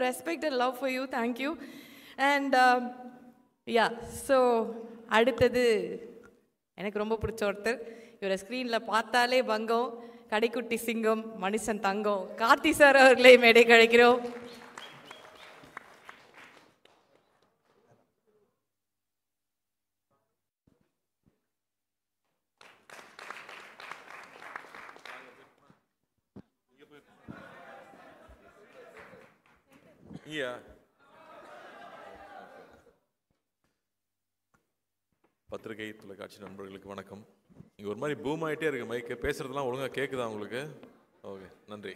respect and love for you. Thank you. And yeah, so அடுத்தது எனக்கு ரொம்ப பிடிச்ச ஒருத்தர். இவரை ஸ்க்ரீனில் பார்த்தாலே பங்கம், கடைக்குட்டி சிங்கம், மனுஷன் தங்கம், கார்த்தி சார் அவர்களை மேடை கழிக்கிறோம். பத்திரிகை தொலைக்காட்சி நண்பர்களுக்கு வணக்கம். இங்கே ஒரு மாதிரி பூம் ஆகிட்டே இருக்கு மைக்கு. பேசுறதுலாம் ஒழுங்காக கேட்குதா உங்களுக்கு? ஓகே, நன்றி.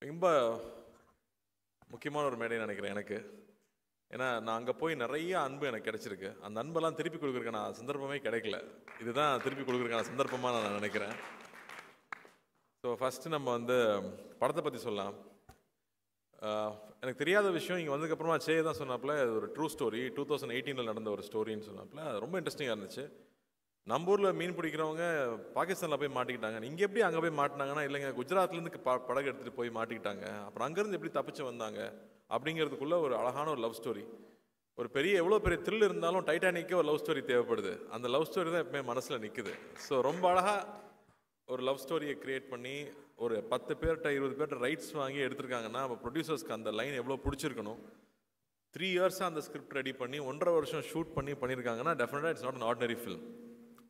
ரொம்ப முக்கியமான ஒரு மேடைன்னு நினைக்கிறேன் எனக்கு. ஏன்னா நான் அங்கே போய் நிறைய அன்பு எனக்கு கிடைச்சிருக்கு. அந்த அன்பெல்லாம் திருப்பி கொடுக்குறதுக்கான சந்தர்ப்பமே கிடைக்கல. இதுதான் திருப்பி கொடுக்குறதுக்கான சந்தர்ப்பமாக நான் நினைக்கிறேன். ஸோ ஃபஸ்ட்டு நம்ம படத்தை பற்றி சொல்லலாம். எனக்கு தெரியாத விஷயம் இங்கே வந்ததுக்கப்புறமா தான் சொன்னாப்புல இது ஒரு ட்ரூ ஸ்டோரி, 2018 நடந்த ஒரு ஸ்டோரின்னு சொன்னாப்புல. ரொம்ப இன்ட்ரெஸ்டிங்காக இருந்துச்சு. நம்ம ஊரில் மீன் பிடிக்கிறவங்க பாகிஸ்தானில் போய் மாட்டிக்கிட்டாங்க. இங்கே எப்படி அங்கே போய் மாட்டினாங்கன்னா, இல்லைங்க குஜராத்லேருந்து படகு எடுத்துகிட்டு போய் மாட்டிக்கிட்டாங்க, அப்புறம் அங்கேருந்து எப்படி தப்பிச்சு வந்தாங்க அப்படிங்கிறதுக்குள்ளே ஒரு அழகான ஒரு லவ் ஸ்டோரி. ஒரு எவ்வளோ பெரிய த்ரில் இருந்தாலும் டைட்டானிக்கே ஒரு லவ் ஸ்டோரி தேவைப்படுது. அந்த லவ் ஸ்டோரி தான் எப்பவுமே மனசில் நிற்குது. ஸோ ரொம்ப அழகாக ஒரு லவ் ஸ்டோரியை க்ரியேட் பண்ணி ஒரு 10 பேர்கிட்ட 20 பேர்கிட்ட ரைட்ஸ் வாங்கி எடுத்திருக்காங்கன்னா அப்போ ப்ரொடியூசர்ஸ்க்கு அந்த லைன் எவ்வளோ பிடிச்சிருக்கணும். 3 இயர்ஸாக அந்த ஸ்கிரிப்ட் ரெடி பண்ணி 1.5 வருஷம் ஷூட் பண்ணியிருக்காங்கன்னா டெஃபினட்டாக it's not an ordinary film.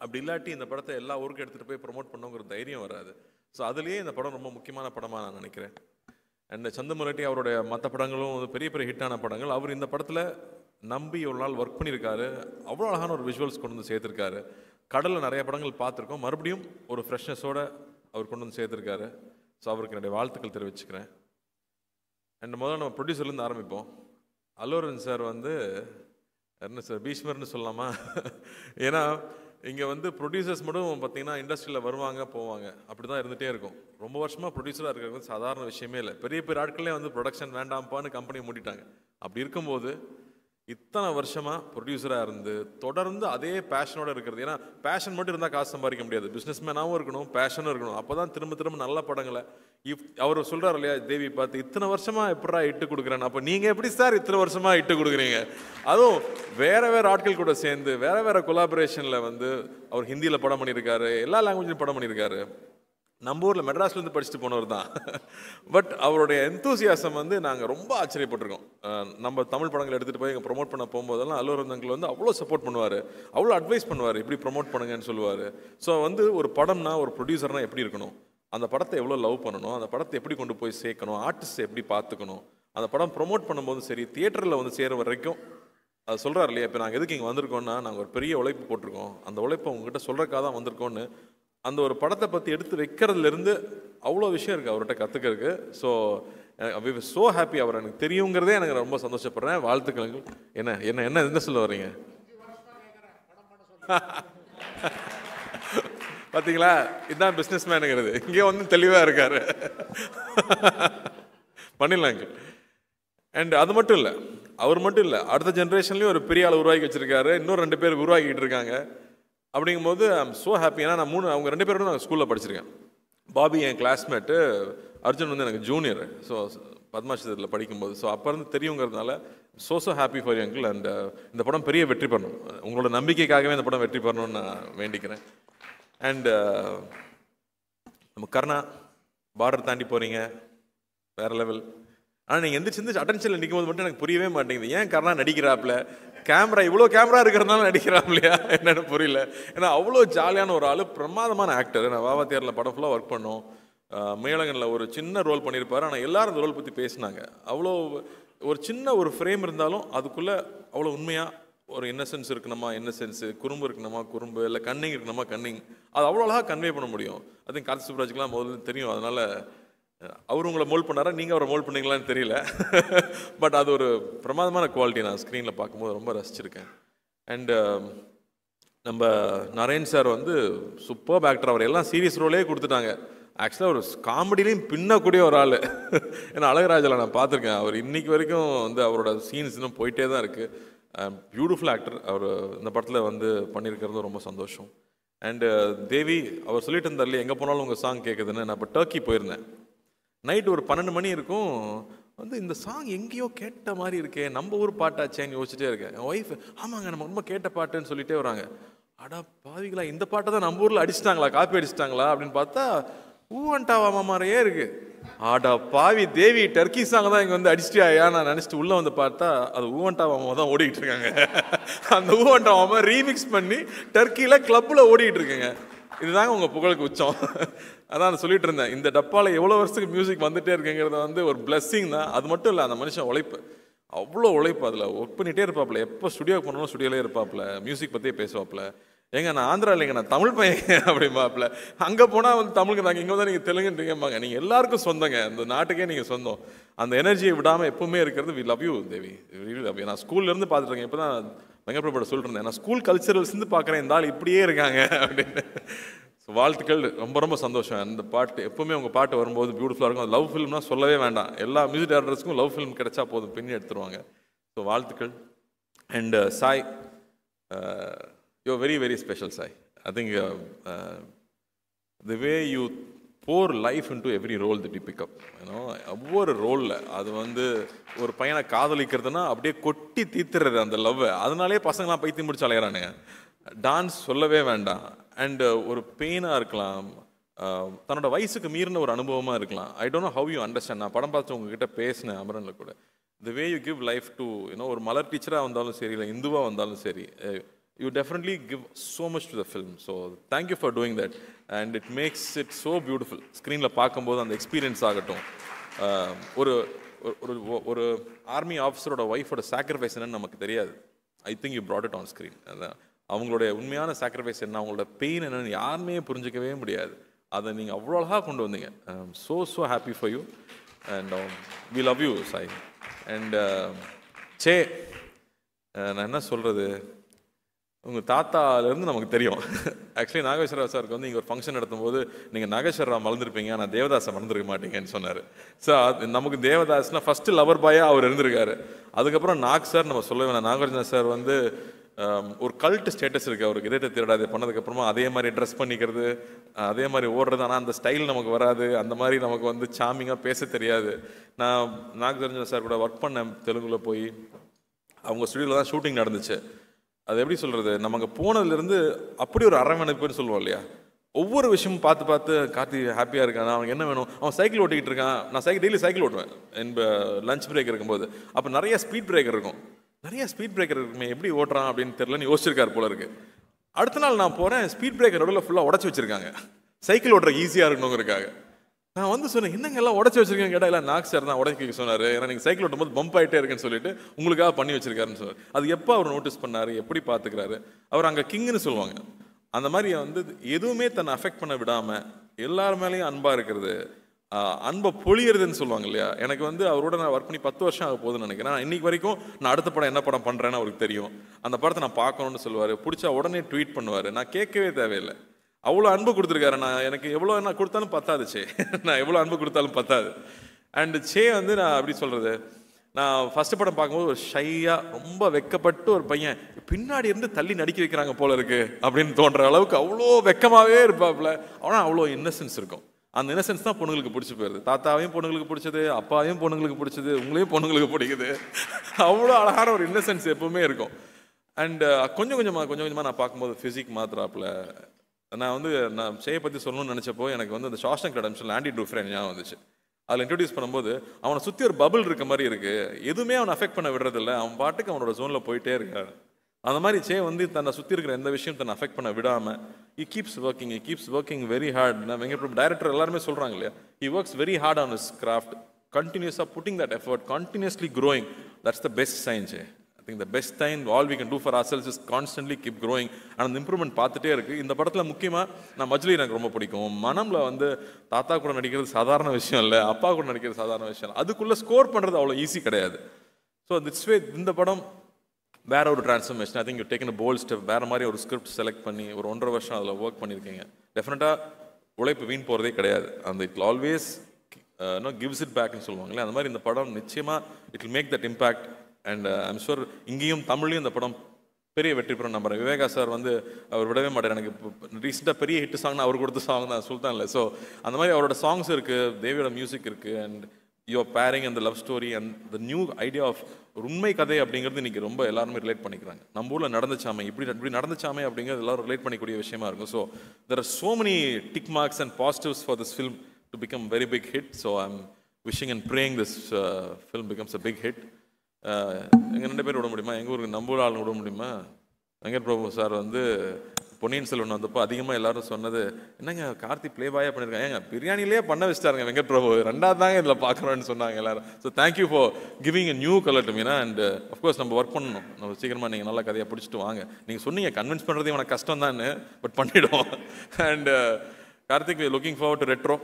அப்படி இல்லாட்டி இந்த படத்தை எல்லா ஊருக்கு எடுத்துகிட்டு போய் ப்ரொமோட் பண்ணுங்கிற தைரியம் வராது. ஸோ அதுலேயே இந்த படம் ரொம்ப முக்கியமான படமாக நான் நினைக்கிறேன். அண்ட் சந்தமுரட்டி அவருடைய மற்ற படங்களும் பெரிய பெரிய ஹிட்டான படங்கள். அவர் இந்த படத்தில் நம்பி ஒரு நாள் ஒர்க் பண்ணியிருக்காரு. அவ்வளோ அழகான ஒரு விஷுவல்ஸ் கொண்டு வந்து சேர்த்துருக்காரு. கடலில் நிறைய படங்கள் பார்த்துருக்கோம், மறுபடியும் ஒரு ஃப்ரெஷ்னஸோடு அவர் கொண்டு வந்து சேர்த்துருக்காரு. ஸோ அவருக்கு என்னுடைய வாழ்த்துக்கள் தெரிவிச்சுக்கிறேன். அண்ட் முதல்ல நம்ம ப்ரொடியூசர்லேருந்து ஆரம்பிப்போம். அல்லு அர்ஜுன் சார் என்ன சார் பீஷ்மர்னு சொல்லலாமா? ஏன்னா இங்கே ப்ரொடியூசர்ஸ் மட்டும் பார்த்தீங்கன்னா இண்டஸ்ட்ரியில் வருவாங்க போவாங்க, அப்படி தான் இருந்துகிட்டே இருக்கும். ரொம்ப வருஷமாக ப்ரொடியூசராக இருக்கிறது சாதாரண விஷயமே இல்லை. பெரிய பெரிய ஆட்களே ப்ரொடக்ஷன் வேண்டாம்ப்பான்னு கம்பெனியை மூடிட்டாங்க. அப்படி இருக்கும்போது இத்தனை வருஷமாக ப்ரொடியூசராக இருந்து தொடர்ந்து அதே பேஷனோடு இருக்கிறது. ஏன்னா பேஷன் மட்டும் இருந்தால் காசு சம்பாதிக்க முடியாது. பிஸ்னஸ் மேனாகவும் இருக்கணும், பேஷனும் இருக்கணும். அப்போ தான் திரும்ப திரும்ப நல்ல படங்களை அவர் சொல்கிறார் இல்லையா, தேவி பார்த்து இத்தனை வருஷமாக எப்படா இட்டு கொடுக்குறேன்னு. அப்போ நீங்கள் எப்படி சார் இத்தனை வருஷமாக இட்டு கொடுக்குறீங்க? அதுவும் வேறு வேறு ஆட்கள் கூட சேர்ந்து வேறு வேறு கொலாபரேஷனில் அவர் ஹிந்தியில் படம் பண்ணியிருக்காரு, எல்லா லாங்குவேஜ்லையும் படம் பண்ணியிருக்காரு. நம்ம ஊரில் மெட்ராஸ்லேருந்து படிச்சுட்டு போனவர் தான். பட் அவருடைய எந்தூசியாசம் நாங்கள் ரொம்ப ஆச்சரியப்பட்டிருக்கோம். நம்ம தமிழ் படங்கள் எடுத்துகிட்டு போய் இங்கே ப்ரொமோட் பண்ண போகும்போதெல்லாம் அல்லு அர்ஜுன் அங்கிள் அவ்வளோ சப்போர்ட் பண்ணுவார், அவ்வளோ அட்வைஸ் பண்ணுவார், இப்படி ப்ரொமோட் பண்ணுங்கன்னு சொல்லுவார். ஸோ ஒரு படம்னா ஒரு ப்ரொடியூசர்னா எப்படி இருக்கணும், அந்த படத்தை எவ்வளோ லவ் பண்ணணும், அந்த படத்தை எப்படி கொண்டு போய் சேர்க்கணும், ஆர்டிஸ்ட் எப்படி பார்த்துக்கணும், அந்த படம் ப்ரொமோட் பண்ணும்போதும் சரி, தியேட்டரில் சேர வரைக்கும் அது சொல்கிறார் இல்லையா. இப்போ நாங்கள் எதுக்கு இங்கே வந்திருக்கோம்னா நாங்கள் ஒரு பெரிய உழைப்பு போட்டிருக்கோம், அந்த உழைப்பை உங்ககிட்ட சொல்கிறக்காக தான் வந்திருக்கோன்னு அந்த ஒரு படத்தை பற்றி எடுத்து வைக்கிறதுலேருந்து அவ்வளோ விஷயம் இருக்குது அவர்கிட்ட கற்றுக்கிறதுக்கு. So we were so happy. அவர் எனக்கு தெரியுங்கிறதே எனக்கு ரொம்ப சந்தோஷப்படுறேன். வாழ்த்துக்கள். என்ன என்ன என்ன என்ன சொல்ல வரீங்க? பார்த்தீங்களா, இதுதான் பிஸ்னஸ் மேனுங்கிறது. இங்கே தெளிவாக இருக்காரு. பண்ணிடலாங்க. அண்ட் அது மட்டும் இல்லை, அவர் மட்டும் இல்லை, அடுத்த ஜென்ரேஷன்லேயும் ஒரு பெரிய ஆள் உருவாக்கி வச்சுருக்காரு. இன்னும் 2 பேர் உருவாக்கிட்டு இருக்காங்க. அப்படிங்கும்போது ஐம் ஸோ ஹாப்பி. ஏன்னா நான் அவங்க 2 பேரோட நான் ஸ்கூலில் படிச்சிருக்கேன். பாபி என் கிளாஸ்மேட்டு, அர்ஜுன் எனக்கு ஜூனியர். ஸோ பத்மாஷத்தில் படிக்கும்போது ஸோ அப்போ இருந்து தெரியுங்கிறதுனால so happy for you uncle. And இந்த படம் பெரிய வெற்றி பண்ணணும். உங்களோட நம்பிக்கைக்காகவே இந்த படம் வெற்றி பண்ணணும்னு நான் வேண்டிக்கிறேன். அண்ட் நம்ம கர்ணா பார்டர் தாண்டி போகிறீங்க, வேறு லெவல். ஆனால் நீங்கள் எந்திரிச்சு அட்டென்ஷனில் நிற்கும் போது மட்டும் எனக்கு புரியவே மாட்டேங்குது. ஏன் கர்ணா நடிக்கிறாப்புல? இவ்வளோ கேமரா இருக்கிறதுனால நடிக்கிறான் இல்லையா என்னென்னு புரியல. ஏன்னா அவ்வளோ ஜாலியான ஒரு ஆள், பிரமாதமான ஆக்டர். நான் வாவாத்தியாரில் படம் ஃபுல்லாக ஒர்க் பண்ணோம். மேலகனில் ஒரு சின்ன ரோல் பண்ணியிருப்பார். ஆனால் எல்லாரும் அந்த ரோல் பற்றி பேசினாங்க. அவ்வளோ ஒரு சின்ன ஒரு ஃப்ரேம் இருந்தாலும் அதுக்குள்ளே அவ்வளோ உண்மையாக ஒரு இன்னசென்ஸ் இருக்கணுமா இன்னசென்ஸு, குறும்பு இருக்கணுமா குறும்பு, இல்லை கன்னிங் இருக்கணுமா கன்னிங், அது அவ்வளோ அழகாக கன்வே பண்ண முடியும். அது கார்த்தி சுப்ராஜுக்குலாம் முதல்ல தெரியும். அதனால் அவர் உங்களை மோல்ட் பண்ணாரா, நீங்கள் அவரை மோல்ட் பண்ணீங்களான்னு தெரியல. பட் அது ஒரு பிரமாதமான குவாலிட்டி. நான் ஸ்க்ரீனில் பார்க்கும்போது ரொம்ப ரசிச்சிருக்கேன். அண்டு நம்ம நரேன் சார் சூப்பர் ஆக்டர். அவர் எல்லாம் சீரியஸ் ரோலே கொடுத்துட்டாங்க. ஆக்சுவலாக ஒரு காமெடிலையும் பின்னக்கூடிய ஒரு ஆள். ஏன்னா அழகராஜில் நான் பார்த்துருக்கேன். அவர் இன்றைக்கி வரைக்கும் அவரோட சீன்ஸ் இன்னும் போயிட்டே தான் இருக்குது. Beautiful actor. அவர் இந்த படத்தில் பண்ணியிருக்கிறது ரொம்ப சந்தோஷம். அண்டு தேவி அவர் சொல்லிட்டு இருந்தார்ல எங்கே போனாலும் உங்கள் சாங் கேட்குதுன்னு. நான் இப்போ டர்க்கி போயிருந்தேன். நைட்டு ஒரு 12 மணி இருக்கும். வந்து இந்த சாங் எங்கேயோ கேட்ட மாதிரி இருக்கே, நம்ம ஊர் பாட்டாச்சேன்னு யோசிச்சுட்டே இருக்கேன். என் ஒய்ஃப் ஆமாங்க நம்ம ரொம்ப கேட்ட பாட்டுன்னு சொல்லிட்டே வராங்க. அடா பாவிங்களா, இந்த பாட்டை தான் நம்ம ஊரில் அடிச்சிட்டாங்களா, காப்பி அடிச்சிட்டாங்களா அப்படின்னு பார்த்தா ஊவன்டாவா மாதிரியே இருக்கு. ஆடா பாவி தேவி, டர்க்கி சாங் தான் இங்கே வந்து அடிச்சிட்டியா நான் நினச்சிட்டு உள்ளே வந்து பார்த்தா அது ஊவன்டாவாமா தான் ஓடிக்கிட்டு இருக்காங்க. அந்த ஊவன்டாவாமா ரீமிக்ஸ் பண்ணி டர்க்கியில் கிளப்பில் ஓடிக்கிட்டு இருக்குங்க. இதுதாங்க உங்கள் புகழுக்கு உச்சம். அதான் சொல்லிட்டு இருந்தேன், இந்த டப்பாவில் எவ்வளோ வருஷத்துக்கு மியூசிக் வந்துட்டே இருக்குங்கிறது வந்து ஒரு பிளஸ்ஸிங் தான். அது மட்டும் இல்லை, அந்த மனுஷன் உழைப்பு, அவ்வளோ உழைப்பு. அதில் ஒர்க் பண்ணிகிட்டே இருப்பாப்புல. எப்போ ஸ்டுடியோக்கு போனாலும் ஸ்டுடியோலே இருப்பாப்புல, மியூசிக் பற்றியே பேசுவாப்புல. ஏங்க நான் ஆந்திரா இல்லைங்க, நான் தமிழ் பையன் அப்படிம்பாப்புல. அங்கே போனால் வந்து தமிழுக்கு நாங்கள் இங்கே வந்து நீங்கள் தெலுங்குன்றீங்கம்பாங்க. நீங்கள் எல்லாருக்கும் சொந்தங்க, அந்த நாட்டுக்கே நீங்கள் சொந்தம். அந்த எனர்ஜியை விடாமல் எப்பவுமே இருக்கிறது. We love you Devi, we love you. நான் ஸ்கூல்லேருந்து பார்த்துருக்கேன். இப்போ தான் வெங்கட்பிரபுட சொல்லிட்டு இருந்தேன், நான் ஸ்கூல் கல்ச்சரல்ஸ்லேருந்து பார்க்குறேன் இந்த ஆள் இப்படியே இருக்காங்க அப்படின்னு. ஸோ வாழ்த்துக்கள், ரொம்ப ரொம்ப சந்தோஷம். அந்த பாட்டு எப்போவுமே உங்கள் பாட்டு வரும்போது பியூட்டிஃபுல்லாக இருக்கும். அது லவ் ஃபிலிம்னா சொல்லவே வேண்டாம். எல்லா மியூசிக் டேரக்டர்ஸ்க்கும் லவ் ஃபிலிம் கிடைச்சா போதும், பின்னி எடுத்துருவாங்க. ஸோ வாழ்த்துக்கள். And Sai, you're very very special, Sai. I think the way you pour life into every role that you pick up, ஒவ்வொரு ரோலில் அது வந்து ஒரு பையனை காதலிக்கிறதுனா அப்படியே கொட்டி தீத்துறது அந்த லவ்வை. அதனாலே பசங்களாம் பைத்தியம் முடிச்சு அலையிறானுங்க. டான்ஸ் சொல்லவே வேண்டாம். அண்டு ஒரு பெயினாக இருக்கலாம், தன்னோட வயசுக்கு மீறின ஒரு அனுபவமாக இருக்கலாம். I don't know how you understand. நான் படம் பார்த்து உங்ககிட்ட பேசினேன் அமரனில் கூட. The way you give life to ஒரு மலர் டீச்சராக வந்தாலும் சரி, இல்லை இந்துவாக வந்தாலும் சரி, you definitely give so much to the film. So thank you for doing that, and it makes it so beautiful. ஸ்க்ரீனில் பார்க்கும்போது அந்த எக்ஸ்பீரியன்ஸ் ஆகட்டும், ஒரு ஒரு ஆர்மி ஆஃபீஸரோட ஒய்ஃபோட சாக்ரிஃபைஸ் என்னன்னு நமக்கு தெரியாது. I think you brought it on screen. அதான் அவங்களுடைய உண்மையான சாக்ரிஃபைஸ் என்ன, அவங்களோட பெயின் என்னன்னு யாருமே புரிஞ்சிக்கவே முடியாது. அதை நீங்கள் அவ்வளோ அழகாக கொண்டு வந்தீங்க. so happy for you, and we love you, Sai. And சே, நான் என்ன சொல்கிறது, உங்கள் தாத்தாலேருந்து நமக்கு தெரியும். ஆக்சுவலி நாகேஸ்வர ராவ் சாருக்கு வந்து இங்கே ஒரு ஃபங்க்ஷன் நடத்தும் போது நீங்கள் நாகேஸ்வர ராவ் மறந்துருப்பீங்க, ஆனால் தேவதாஸை மறந்துருக்க மாட்டீங்கன்னு சொன்னார். ஸோ நமக்கு தேவதாஸ்னால் ஃபஸ்ட்டு லவர் பாயாக அவர் இருந்திருக்காரு. அதுக்கப்புறம் நாக் சார் நம்ம சொல்ல வேணாம். நாகார்ஜுனா சார் வந்து ஒரு கல்ட் ஸ்டேட்டஸ் இருக்குது அவருக்கு. இதயத்தை திருடாது பண்ணதுக்கப்புறமா அதே மாதிரி ட்ரெஸ் பண்ணிக்கிறது, அதே மாதிரி ஓடுறது. ஆனால் அந்த ஸ்டைல் நமக்கு வராது, அந்த மாதிரி நமக்கு வந்து சாமிங்காக பேச தெரியாது. நான் நாகார்ஜுனா சார் கூட ஒர்க் பண்ணேன் தெலுங்குல போய். அவங்க ஸ்டுடியோவில் தான் ஷூட்டிங் நடந்துச்சு. அது எப்படி சொல்கிறது, நம்ம அங்கே போனதுலேருந்து அப்படி ஒரு அரவணைப்புன்னு சொல்லுவோம் இல்லையா. ஒவ்வொரு விஷயமும் பார்த்து பார்த்து கார்த்தி ஹாப்பியாக இருக்கான், அவனுக்கு என்ன வேணும், அவன் சைக்கிள் ஓட்டிக்கிட்டு இருக்கான். நான் டெய்லி சைக்கிள் ஓட்டுவேன் லஞ்ச் பிரேக் இருக்கும்போது. அப்போ நிறைய ஸ்பீட் பிரேக்கர் இருக்கும். நிறைய ஸ்பீட் பிரேக்கர் இருக்குமே, எப்படி ஓட்டுறான் அப்படின்னு தெரியலன்னு யோசிச்சிருக்காரு போல இருக்கு. அடுத்த நாள் நான் போகிறேன், ஸ்பீட் பிரேக்கர் நடுவில் ஃபுல்லாக உடச்சி வச்சிருக்காங்க, சைக்கிள் ஓட்டுற ஈஸியாக இருக்கணுங்கிறக்காக. நான் வந்து சொன்னேன், என்னங்க எல்லாம் உடச்சி வச்சிருக்கேன் கேட்டால், இல்லை நாக் சார் தான் உடச்சி சொன்னார், ஏன்னா நீங்கள் சைக்கிள் ஓட்டும் போது பம்ப் ஆகிட்டே இருக்குன்னு சொல்லிட்டு உங்களுக்காக பண்ணி வச்சிருக்காருன்னு சொன்னார். அது எப்போ அவர் நோட்டீஸ் பண்ணார், எப்படி பார்த்துக்கிறாரு அவர். அங்கே கிங்குன்னு சொல்லுவாங்க. அந்த மாதிரி வந்து எதுவுமே தன்னை அஃபெக்ட் பண்ண விடாமல் எல்லார் மேலேயும் அன்பாக இருக்கிறது, அன்பை பொழியறதுன்னு சொல்லுவாங்க இல்லையா. எனக்கு வந்து அவரோட நான் ஒர்க் பண்ணி 10 வருஷம் ஆக போகுதுன்னு நினைக்கிறேன். இன்னைக்கு வரைக்கும் நான் அடுத்த படம் என்ன படம் பண்ணுறேன்னு அவருக்கு தெரியும். அந்த படத்தை நான் பார்க்கணுன்னு சொல்லுவார், பிடிச்சா உடனே ட்வீட் பண்ணுவார். நான் கேட்கவே தேவையில்லை, அவ்வளோ அன்பு கொடுத்துருக்காரு. நான் எனக்கு எவ்வளோ என்ன கொடுத்தாலும் பத்தாது சே, நான் எவ்வளோ அன்பு கொடுத்தாலும் பத்தாது. அண்டு சே வந்து நான் அப்படி சொல்கிறது, நான் ஃபஸ்ட்டு படம் பார்க்கும்போது ஒரு ஷையாக ரொம்ப வெக்கப்பட்டு ஒரு பையன் பின்னாடி இருந்து தள்ளி நடிக்க வைக்கிறாங்க போல இருக்கு அப்படின்னு தோன்ற அளவுக்கு அவ்வளோ வெக்கமாகவே இருப்பாப்புல. ஆனால் அவ்வளோ இன்னசென்ஸ் இருக்கும். அந்த இன்னசென்ஸ் தான் பொண்ணுங்களுக்கு பிடிச்சி போயிருது. தாத்தாவையும் பொண்ணுங்களுக்கு பிடிச்சது, அப்பாவையும் பொண்ணுங்களுக்கு பிடிச்சது, உங்களையும் பொண்ணுங்களுக்கு பிடிக்குது. அவ்வளோ அழகான ஒரு இன்னசென்ஸ் எப்பவுமே இருக்கும். அண்டு கொஞ்சம் கொஞ்சமாக நான் பார்க்கும்போது ஃபிசிக் மாத்திராப்பில். நான் செய்ய பற்றி சொல்லணும்னு நினச்சப்போ எனக்கு வந்து அந்த ஷாஷங்க் ரெடெம்ப்ஷன் ஆண்டி டூஃப்ரேன் ஞாபகம் வந்துச்சு. அதில் இன்ட்ரடியூஸ் பண்ணும்போது அவனை சுற்றி ஒரு பபிள் இருக்க மாதிரி இருக்குது, எதுவுமே அவனை அஃபெக்ட் பண்ண விடுறதில்ல, அவன் பாட்டுக்கு அவனோட ஜோனில் போயிட்டே இருக்காரு. அந்த மாதிரி சே வந்து தன்னை சுற்றி இருக்கிற எந்த விஷயம் தன்னை அஃபெக்ட் பண்ண விடாமல் he keeps working very hard. நான் வெங்கட்பிரபு டைரக்டர் எல்லாருமே சொல்கிறாங்க இல்லையா, he works very hard on his craft, continuously putting that effort, continuously growing. That's the best sign, Jay. I think the best sign all we can do for ourselves is constantly keep growing. and the improvement பார்த்துட்டே இருக்குது. இந்த படத்தில் முக்கியமாக நான் மஜ்லி எனக்கு ரொம்ப பிடிக்கும். மனம்ல வந்து தாத்தா கூட நடிக்கிறது சாதாரண விஷயம் இல்லை, அப்பா கூட நடிக்கிறது சாதாரண விஷயம் இல்லை, அதுக்குள்ளே ஸ்கோர் பண்ணுறது அவ்வளோ ஈஸி கிடையாது. ஸோ திட்ஸ் வே இந்த படம் வேற ஒரு transformation. I think you taken a bolt step. வேறு மாதிரி ஒரு ஸ்கிரிப்ட் செலக்ட் பண்ணி ஒரு 1.5 வருஷம் அதில் ஒர்க் பண்ணியிருக்கீங்க. டெஃபினட்டாக உழைப்பு வீண் போகிறதே கிடையாது. அந்த இட் ஆல்வேஸ் கிவ்ஸ் இட் பேக்னு சொல்லுவாங்களே, அந்த மாதிரி இந்த படம் நிச்சயமாக it will make that impact. And I'm sure இங்கேயும் தமிழ்லையும் இந்த படம் பெரிய வெற்றி பெறும் நம்புறேன். விவேகா சார் வந்து அவர் விடவே மாட்டார். எனக்கு ரீசெண்டாக பெரிய ஹிட் சாங்னா அவர் கொடுத்த சாங் தான் சுல்தான்ல. ஸோ அந்த மாதிரி அவரோட சாங்ஸ் இருக்குது, தேவியோட மியூசிக் இருக்குது, அண்ட் யுவர் பேரிங் அந்த love story and the new idea of ஒரு உண்மை கதை அப்படிங்கிறது இன்றைக்கி ரொம்ப எல்லாருமே ரிலேட் பண்ணிக்கிறாங்க. நம்ம ஊரில் நடந்துச்சாமே, இப்படி நடந்துச்சாமே அப்படிங்கிறது எல்லாரும் ரிலேட் பண்ணிக்கூடிய விஷயமா இருக்கும். So there are so many tick marks and positives for this film to become very big hit. So I am wishing and praying this film becomes a big hit. எங்கள் 2 பேர் விட முடியுமா? எங்கள் ஊருக்கு நம்ம ஊர் ஆளுங்க விட முடியுமா? வெங்கட் பிரபு சார் வந்து பொன்னியின் செல்வன் வந்தப்போ அதிகமாக எல்லாரும் சொன்னது, என்னங்க கார்த்தி ப்ளே பாயாக பண்ணியிருக்காங்க, ஏங்க பிரியாணிலே பண்ண வச்சுட்டாருங்க வெங்கட் பிரபு, 2வது தாங்க இதில் பார்க்குறோன்னு சொன்னாங்க எல்லாரும். So thank you for giving a new colour to Meena. And of course நம்ம ஒர்க் பண்ணணும். நம்ம சீக்கிரமாக நீங்கள் நல்லா கதையாக பிடிச்சிட்டு வாங்க. நீங்கள் சொன்னீங்க கன்வின்ஸ் பண்ணுறது இவனுக்கு கஷ்டம் தான், பட் பண்ணிவிடுவோம். And Karthik looking forward to retro.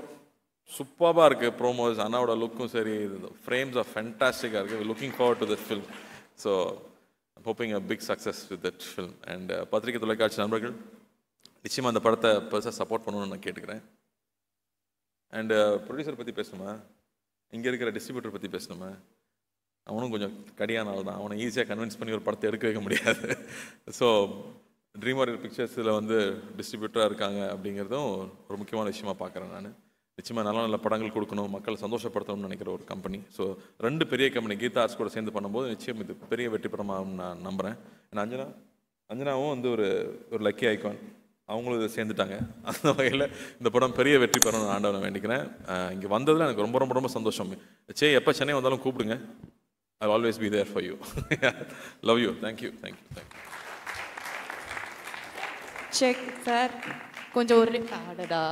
சூப்பராக இருக்குது ப்ரோமோஸ், அண்ணாவோட லுக்கும் சரி, ஃப்ரேம்ஸ் ஆஃப் ஃபேண்டாஸ்டிக்காக இருக்குது. Looking forward to this film. So I'm hoping a big success with that film. And பத்திரிகை தொலைக்காட்சி நண்பர்கள் நிச்சயமாக அந்த படத்தை பெருசாக சப்போர்ட் பண்ணணும்னு நான் கேட்டுக்கிறேன். அண்ட் ப்ரொடியூசர் பற்றி பேசணுமா, இங்கே இருக்கிற டிஸ்ட்ரிபியூட்டர் பற்றி பேசணுமா? அவனும் கொஞ்சம் கடியான ஆள் தான். அவனை ஈஸியாக கன்வின்ஸ் பண்ணி ஒரு படத்தை எடுக்க வைக்க முடியாது. ஸோ ட்ரீம் வாரியர் பிக்சர்ஸில் வந்து டிஸ்ட்ரிபியூட்டராக இருக்காங்க அப்படிங்கிறதும் ஒரு முக்கியமான விஷயமா பார்க்குறேன் நான். நிச்சயமாக நல்ல நல்ல படங்கள் கொடுக்கணும், மக்களை சந்தோஷப்படுத்தணும்னு நினைக்கிற ஒரு கம்பெனி. ஸோ 2 பெரிய கம்பெனி கீதா ஆர்ட்ஸ் கூட சேர்ந்து பண்ணும்போது நிச்சயம் இது பெரிய வெற்றி பெறமாகும் நான் நம்புகிறேன். ஏன்னா அஞ்சனாவும் வந்து ஒரு லக்கி ஐகான், அவங்களும் இதை சேர்ந்துட்டாங்க. அந்த வகையில் இந்த படம் பெரிய வெற்றி பெறணும்னு ஆண்டவனை வேண்டிக்கிறேன். இங்கே வந்ததில் எனக்கு ரொம்ப ரொம்ப ரொம்ப சந்தோஷம். எப்போ சென்னை வந்தாலும் கூப்பிடுங்க. I always be there for you. Love you. Thank you. Check sir, கொஞ்சம் ஒரு ஆடடா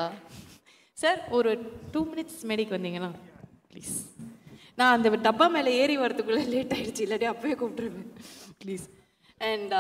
சார், ஒரு 2 minutes மேடைக்கு வந்தீங்கன்னா ப்ளீஸ். நான் அந்த டப்பா மேலே ஏறி வரதுக்குள்ளே லேட் ஆகிடுச்சு, இல்லாட்டி அப்போயே கூப்பிட்ருவேன் ப்ளீஸ். அண்ட்